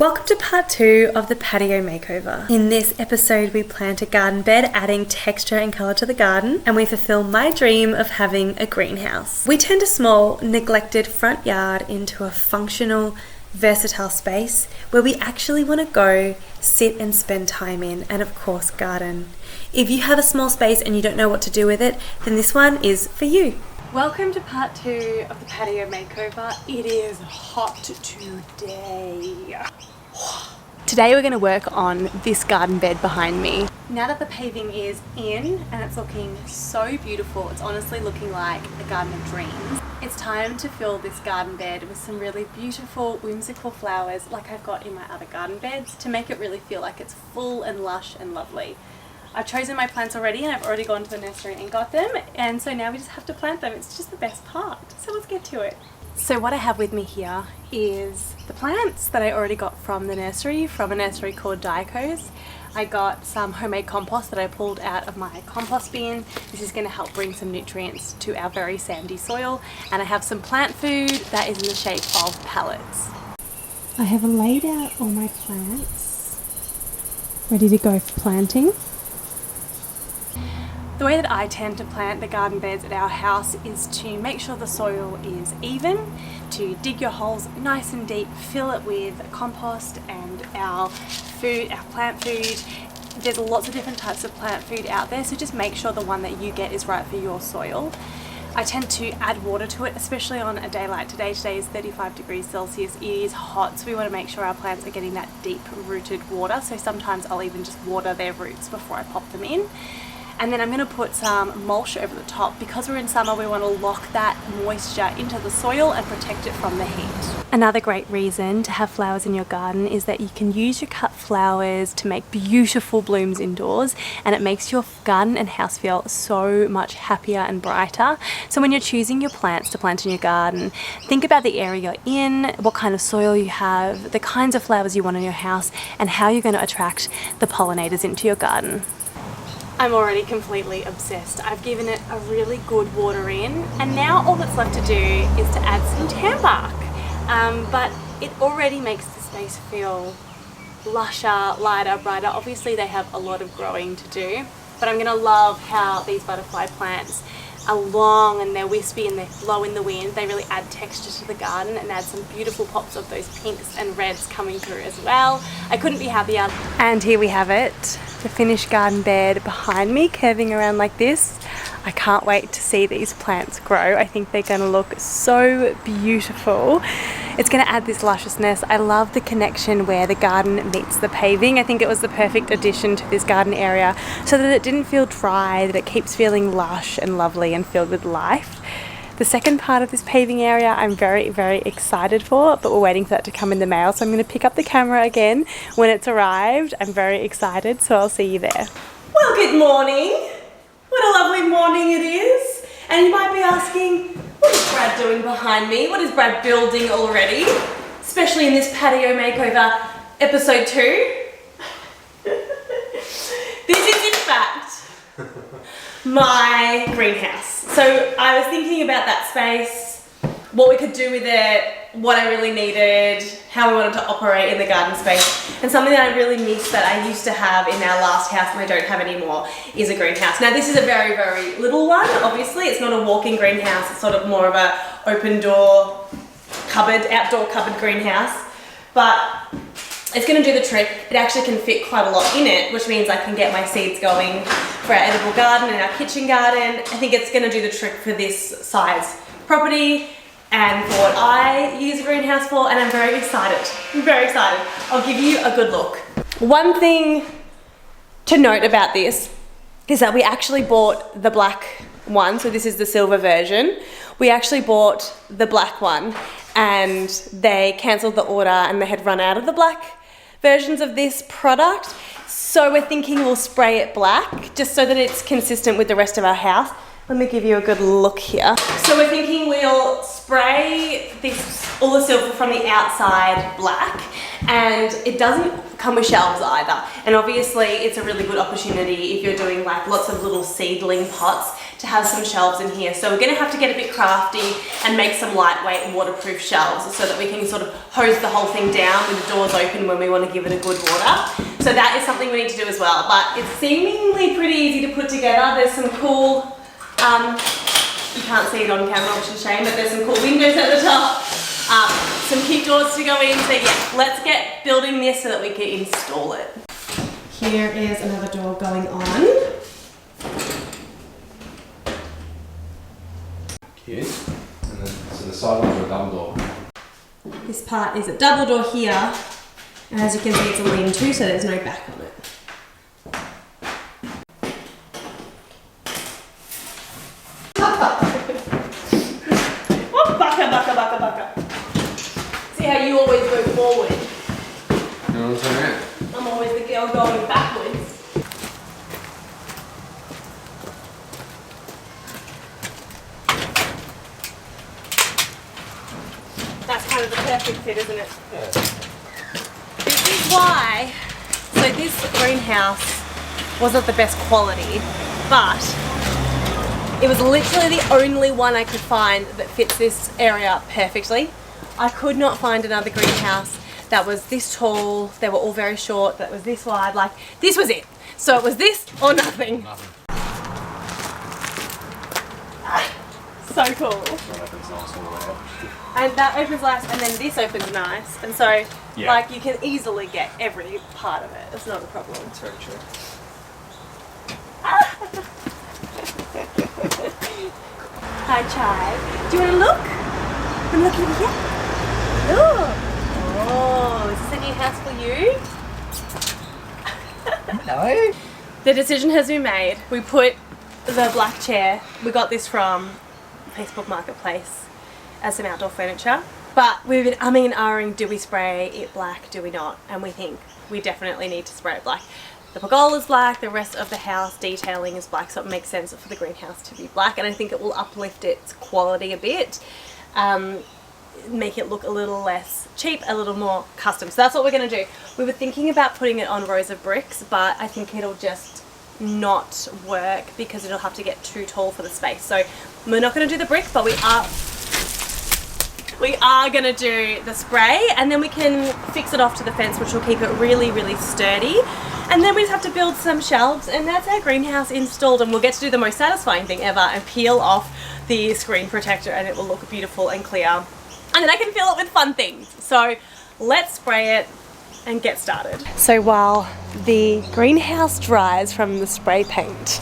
Welcome to part 2 of the patio makeover. In this episode, we plant a garden bed, adding texture and colour to the garden, and we fulfill my dream of having a greenhouse. We turned a small, neglected front yard into a functional, versatile space where we actually want to go, sit and spend time in, and of course garden. If you have a small space and you don't know what to do with it, then this one is for you. Welcome to part 2 of the patio makeover. It is hot today. Today we're going to work on this garden bed behind me. Now that the paving is in and it's looking so beautiful, it's honestly looking like a garden of dreams. It's time to fill this garden bed with some really beautiful, whimsical flowers like I've got in my other garden beds to make it really feel like it's full and lush and lovely. I've chosen my plants already and I've already gone to the nursery and got them, and so now we just have to plant them. It's just the best part. So let's get to it. So what I have with me here is the plants that I already got from the nursery, from a nursery called Diaco's. I got some homemade compost that I pulled out of my compost bin. This is going to help bring some nutrients to our very sandy soil. And I have some plant food that is in the shape of pellets. I have laid out all my plants ready to go for planting. The way that I tend to plant the garden beds at our house is to make sure the soil is even, to dig your holes nice and deep, fill it with compost and our food, our plant food. There's lots of different types of plant food out there, so just make sure the one that you get is right for your soil. I tend to add water to it, especially on a day like today. Today is 35 degrees Celsius. It is hot, so we want to make sure our plants are getting that deep rooted water. So sometimes I'll even just water their roots before I pop them in. And then I'm going to put some mulch over the top. Because we're in summer, we want to lock that moisture into the soil and protect it from the heat. Another great reason to have flowers in your garden is that you can use your cut flowers to make beautiful blooms indoors, and it makes your garden and house feel so much happier and brighter. So when you're choosing your plants to plant in your garden, think about the area you're in, what kind of soil you have, the kinds of flowers you want in your house, and how you're going to attract the pollinators into your garden. I'm already completely obsessed. I've given it a really good water in, and now all that's left to do is to add some tan bark. But it already makes the space feel lusher, lighter, brighter. Obviously they have a lot of growing to do, but I'm gonna love how these butterfly plants are long and they're wispy and they blow in the wind. They really add texture to the garden and add some beautiful pops of those pinks and reds coming through as well. I couldn't be happier. And here we have it, the finished garden bed behind me, curving around like this. I can't wait to see these plants grow. I think they're going to look so beautiful. It's going to add this lusciousness. I love the connection where the garden meets the paving. I think it was the perfect addition to this garden area so that it didn't feel dry, that it keeps feeling lush and lovely and filled with life. The second part of this paving area I'm very, very excited for, but we're waiting for that to come in the mail. So I'm going to pick up the camera again when it's arrived. I'm very excited, so I'll see you there. Well, good morning. What a lovely morning it is. And you might be asking, what is Brad doing behind me? What is Brad building already? Especially in this patio makeover episode 2. This is in fact my greenhouse. So I was thinking about that space, what we could do with it, what I really needed, how we wanted to operate in the garden space. And something that I really miss that I used to have in our last house and I don't have anymore is a greenhouse. Now this is a very, very little one, obviously. It's not a walk-in greenhouse. It's sort of more of a open door cupboard, outdoor cupboard greenhouse. But it's going to do the trick. It actually can fit quite a lot in it, which means I can get my seeds going for our edible garden and our kitchen garden. I think it's going to do the trick for this size property and for what I use a greenhouse for, and I'm very excited. I'm very excited. I'll give you a good look. One thing to note about this is that we actually bought the black one, so this is the silver version. We actually bought the black one and they cancelled the order and they had run out of the black versions of this product. So we're thinking we'll spray it black just so that it's consistent with the rest of our house. Let me give you a good look here. So we're thinking we'll spray all the silver from the outside black, and it doesn't come with shelves either. And obviously it's a really good opportunity if you're doing like lots of little seedling pots to have some shelves in here. So we're gonna have to get a bit crafty and make some lightweight waterproof shelves so that we can sort of hose the whole thing down with the doors open when we want to give it a good water. So that is something we need to do as well. But it's seemingly pretty easy to put together. There's some cool, you can't see it on camera, which is a shame, but there's some cool windows at the top. Some cute doors to go in. So yeah, let's get building this so that we can install it. Here is another door going on. Cute. And then, so the side ones are a double door. This part is a double door here. And as you can see, it's a lean-to, so there's no back on it. Oh, baka. See how you always go forward? You know what I'm saying? I'm always the girl going backwards. That's kind of the perfect fit, isn't it? Yeah. This is why, so this greenhouse wasn't the best quality, but it was literally the only one I could find that fits this area perfectly. I could not find another greenhouse that was this tall. They were all very short, that was this wide, like this was it. So it was this or nothing. So cool. That opens nice all the way up. And that opens nice, and then this opens nice. And so, Yeah. like, you can easily get every part of it. It's not a problem. That's very true. Hi, Chai. Do you want to look? Want to look in here? Look. Oh, is this a new house for you? No. The decision has been made. We put the black chair, we got this from Facebook Marketplace as some outdoor furniture. But we've been umming and ahhing, do we spray it black, do we not? And we think we definitely need to spray it black. The pergola's black, the rest of the house detailing is black, so it makes sense for the greenhouse to be black, and I think it will uplift its quality a bit, make it look a little less cheap, a little more custom. So that's what we're going to do. We were thinking about putting it on rows of bricks, but I think it'll just not work because it'll have to get too tall for the space. So we're not going to do the brick, but we are going to do the spray, and then we can fix it off to the fence, which will keep it really, really sturdy. And then we just have to build some shelves, and that's our greenhouse installed, and we'll get to do the most satisfying thing ever and peel off the screen protector, and it will look beautiful and clear. And then I can fill it with fun things. So let's spray it and get started. So while the greenhouse dries from the spray paint,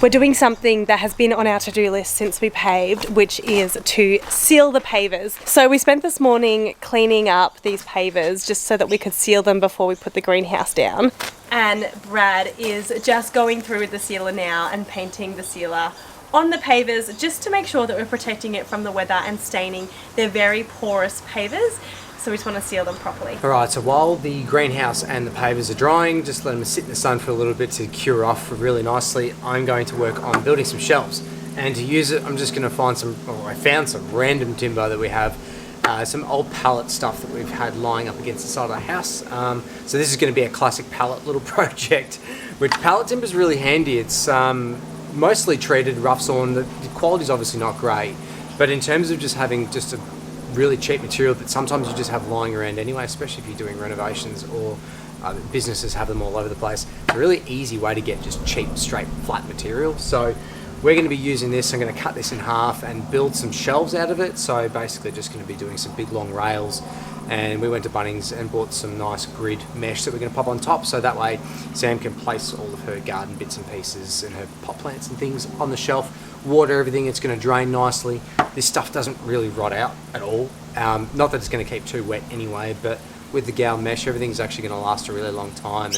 we're doing something that has been on our to-do list since we paved, which is to seal the pavers. So we spent this morning cleaning up these pavers just so that we could seal them before we put the greenhouse down. And Brad is just going through with the sealer now and painting the sealer on the pavers just to make sure that we're protecting it from the weather and staining. They're very porous pavers, so we just want to seal them properly. Alright, so while the greenhouse and the pavers are drying, just let them sit in the sun for a little bit to cure off really nicely. I'm going to work on building some shelves, and to use it I'm just going to find I found some random timber that we have, some old pallet stuff that we've had lying up against the side of the house. So this is going to be a classic pallet little project, which pallet timber is really handy. It's mostly treated, rough sawn. The quality is obviously not great, but in terms of just having just a really cheap material that sometimes you just have lying around anyway, especially if you're doing renovations or businesses have them all over the place. It's a really easy way to get just cheap, straight, flat material. So we're going to be using this. I'm going to cut this in half and build some shelves out of it. So basically just going to be doing some big long rails, and we went to Bunnings and bought some nice grid mesh that we're going to pop on top, so that way Sam can place all of her garden bits and pieces and her pot plants and things on the shelf, water everything. It's going to drain nicely. This stuff doesn't really rot out at all. Not that it's going to keep too wet anyway, but with the gal mesh everything's actually going to last a really long time,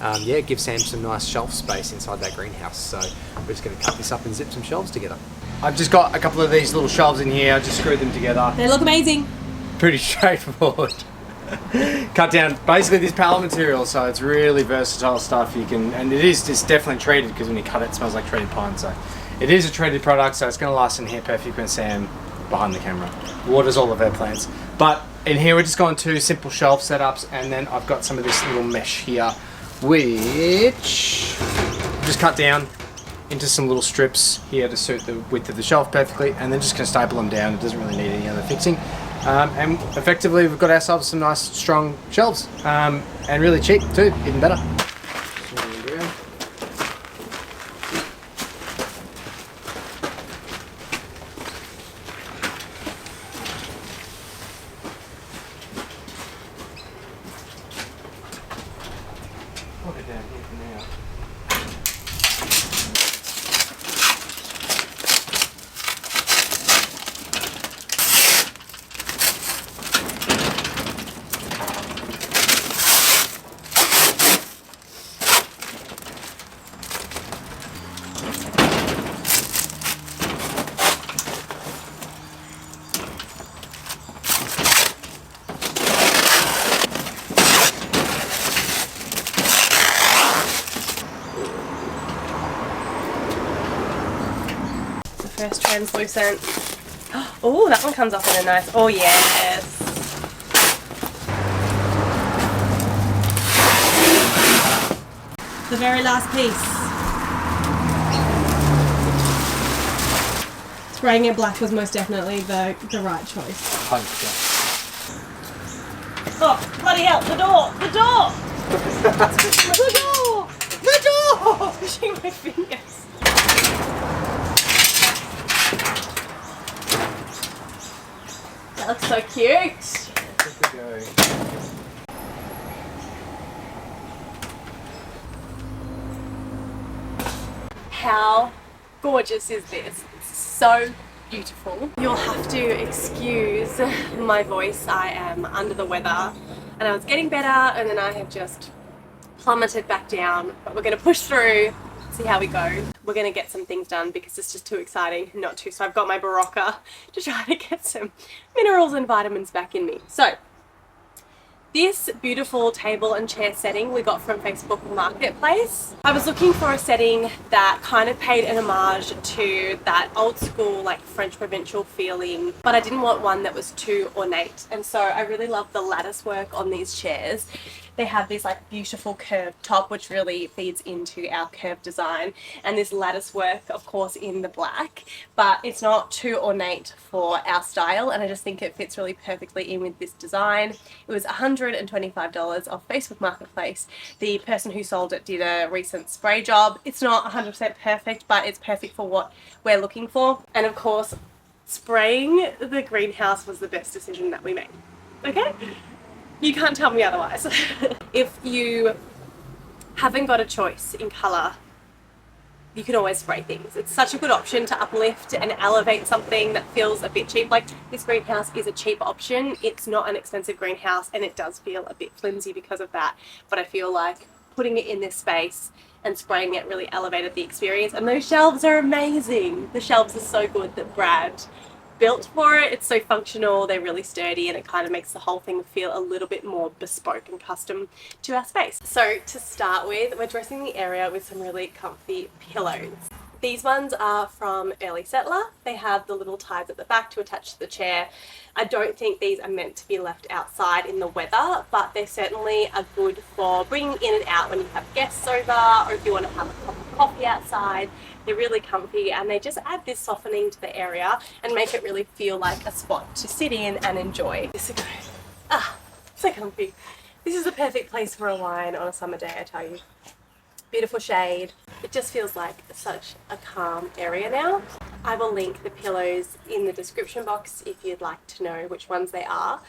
and yeah, give Sam some nice shelf space inside that greenhouse. So we're just going to cut this up and zip some shelves together. I've just got a couple of these little shelves in here. I just screwed them together. They look amazing. Pretty straightforward. Cut down basically this pallet material, so it's really versatile stuff. You can, and it's definitely treated, because when you cut it smells like treated pine. So it is a treated product, so it's going to last in here perfect when Sam behind the camera waters all of our plants. But in here we're just going to simple shelf setups, and then I've got some of this little mesh here, which just cut down into some little strips here to suit the width of the shelf perfectly, and then just going to staple them down. It doesn't really need any other fixing. And effectively we've got ourselves some nice strong shelves, and really cheap too, even better. Put it down here for now. First translucent. Oh, that one comes off in a nice. Oh yes. The very last piece. Spraying it black was most definitely the right choice. 100%. Oh, bloody hell! The door! The door! The door! The door! Pushing my fingers. That looks so cute. How gorgeous is this? It's so beautiful. You'll have to excuse my voice. I am under the weather and I was getting better and then I have just plummeted back down, but we're going to push through, see how we go. We're going to get some things done because it's just too exciting not to. So I've got my Barocca to try to get some minerals and vitamins back in me. So this beautiful table and chair setting we got from Facebook Marketplace. I was looking for a setting that kind of paid an homage to that old school like French provincial feeling, but I didn't want one that was too ornate. And so I really love the lattice work on these chairs. They have this like beautiful curved top which really feeds into our curved design, and this lattice work of course in the black, but it's not too ornate for our style, and I just think it fits really perfectly in with this design. It was $125 off Facebook Marketplace. The person who sold it did a recent spray job. It's not 100% perfect, but it's perfect for what we're looking for. And of course spraying the greenhouse was the best decision that we made. Okay? You can't tell me otherwise. If you haven't got a choice in colour, you can always spray things. It's such a good option to uplift and elevate something that feels a bit cheap. Like this greenhouse is a cheap option. It's not an expensive greenhouse and it does feel a bit flimsy because of that. But I feel like putting it in this space and spraying it really elevated the experience. And those shelves are amazing. The shelves are so good that Brad built for it. It's so functional, they're really sturdy, and it kind of makes the whole thing feel a little bit more bespoke and custom to our space. So to start with, we're dressing the area with some really comfy pillows. These ones are from Early Settler. They have the little ties at the back to attach to the chair. I don't think these are meant to be left outside in the weather, but they certainly are good for bringing in and out when you have guests over, or if you want to have a cup of coffee outside. They're really comfy and they just add this softening to the area and make it really feel like a spot to sit in and enjoy. This is great. Ah, so comfy. This is the perfect place for a wine on a summer day, I tell you. Beautiful shade. It just feels like such a calm area now. I will link the pillows in the description box if you'd like to know which ones they are.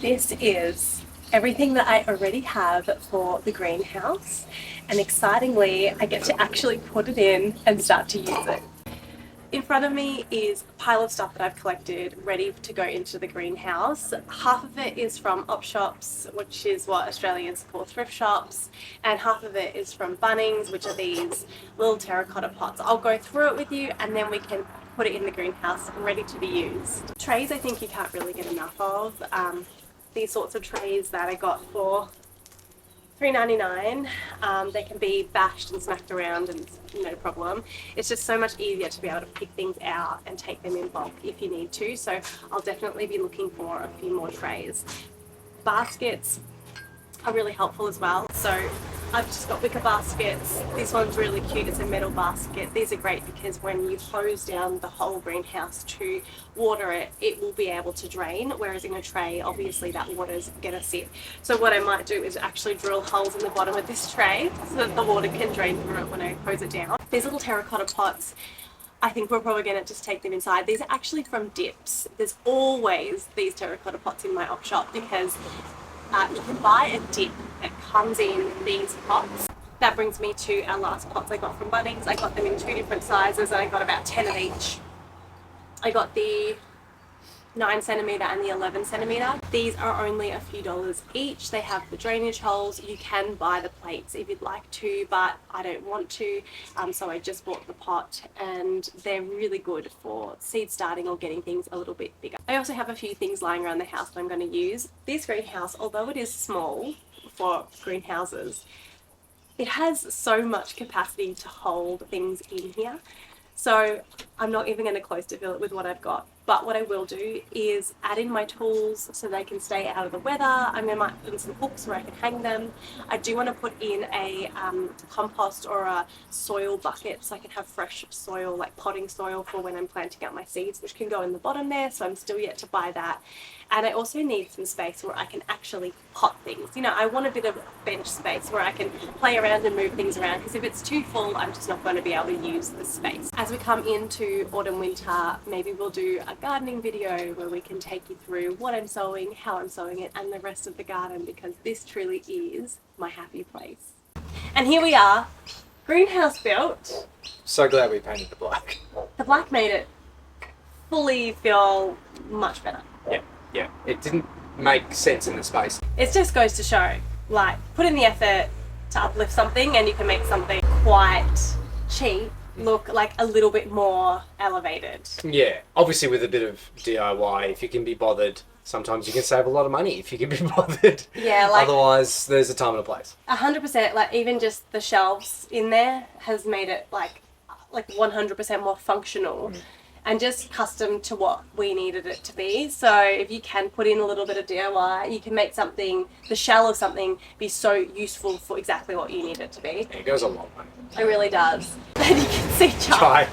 This is everything that I already have for the greenhouse, and excitingly I get to actually put it in and start to use it. In front of me is a pile of stuff that I've collected ready to go into the greenhouse. Half of it is from op shops, which is what Australians call thrift shops, and half of it is from Bunnings, which are these little terracotta pots. I'll go through it with you and then we can put it in the greenhouse ready to be used. Trays I think you can't really get enough of. These sorts of trays that I got for $3.99. They can be bashed and smacked around and it's no problem. It's just so much easier to be able to pick things out and take them in bulk if you need to. So I'll definitely be looking for a few more trays. Baskets are really helpful as well. So I've just got wicker baskets. This one's really cute. It's a metal basket. These are great because when you hose down the whole greenhouse to water it, it will be able to drain, whereas in a tray, obviously that water's gonna sit. So what I might do is actually drill holes in the bottom of this tray so that the water can drain through it when I hose it down. These little terracotta pots, I think we're probably going to just take them inside. These are actually from Dips. There's always these terracotta pots in my op shop because you can buy a dip that comes in these pots. That brings me to our last pots I got from Bunnings. I got them in 2 different sizes and I got about 10 of each. I got the 9cm and the 11cm. These are only a few dollars each. They have the drainage holes. You can buy the plates if you'd like to, but I don't want to. So I just bought the pot and they're really good for seed starting or getting things a little bit bigger. I also have a few things lying around the house that I'm going to use. This greenhouse, although it is small for greenhouses, it has so much capacity to hold things in here. So I'm not even going to close to fill it with what I've got. But what I will do is add in my tools so they can stay out of the weather. I'm going to put in some hooks where I can hang them. I do want to put in a compost or a soil bucket so I can have fresh soil, like potting soil for when I'm planting out my seeds, which can go in the bottom there. So I'm still yet to buy that. And I also need some space where I can actually pot things. You know, I want a bit of bench space where I can play around and move things around, because if it's too full, I'm just not going to be able to use the space. As we come into autumn, winter, maybe we'll do a gardening video where we can take you through what I'm sowing, how I'm sowing it, and the rest of the garden, because this truly is my happy place. And here we are, greenhouse built. So glad we painted the black. The black made it fully feel much better. Yeah, it didn't make sense in the space. It just goes to show, like, put in the effort to uplift something and you can make something quite cheap look like a little bit more elevated. Yeah, obviously with a bit of DIY, if you can be bothered, sometimes you can save a lot of money if you can be bothered. Yeah, like, otherwise there's a time and a place. 100%, like even just the shelves in there has made it like 100% more functional. And just custom to what we needed it to be. So if you can put in a little bit of DIY, you can make something, the shell of something, be so useful for exactly what you need it to be. It goes a long way. It really does. And you can see Chai.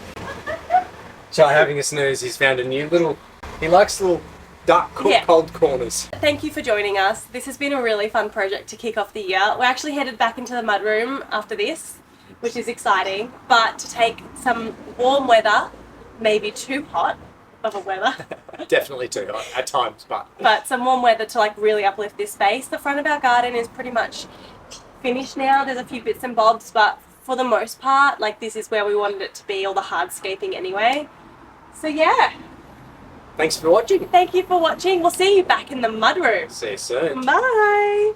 Chai having a snooze. He's found a new little, he likes little dark, cold corners. Thank you for joining us. This has been a really fun project to kick off the year. We're actually headed back into the mudroom after this, which is exciting, but to take some warm weather, maybe too hot of a weather. Definitely too hot at times, but some warm weather to like really uplift this space. The front of our garden is pretty much finished now. There's a few bits and bobs, but for the most part, like, this is where we wanted it to be, all the hardscaping anyway. So yeah. Thanks for watching. Thank you for watching. We'll see you back in the mudroom. See you soon. Bye.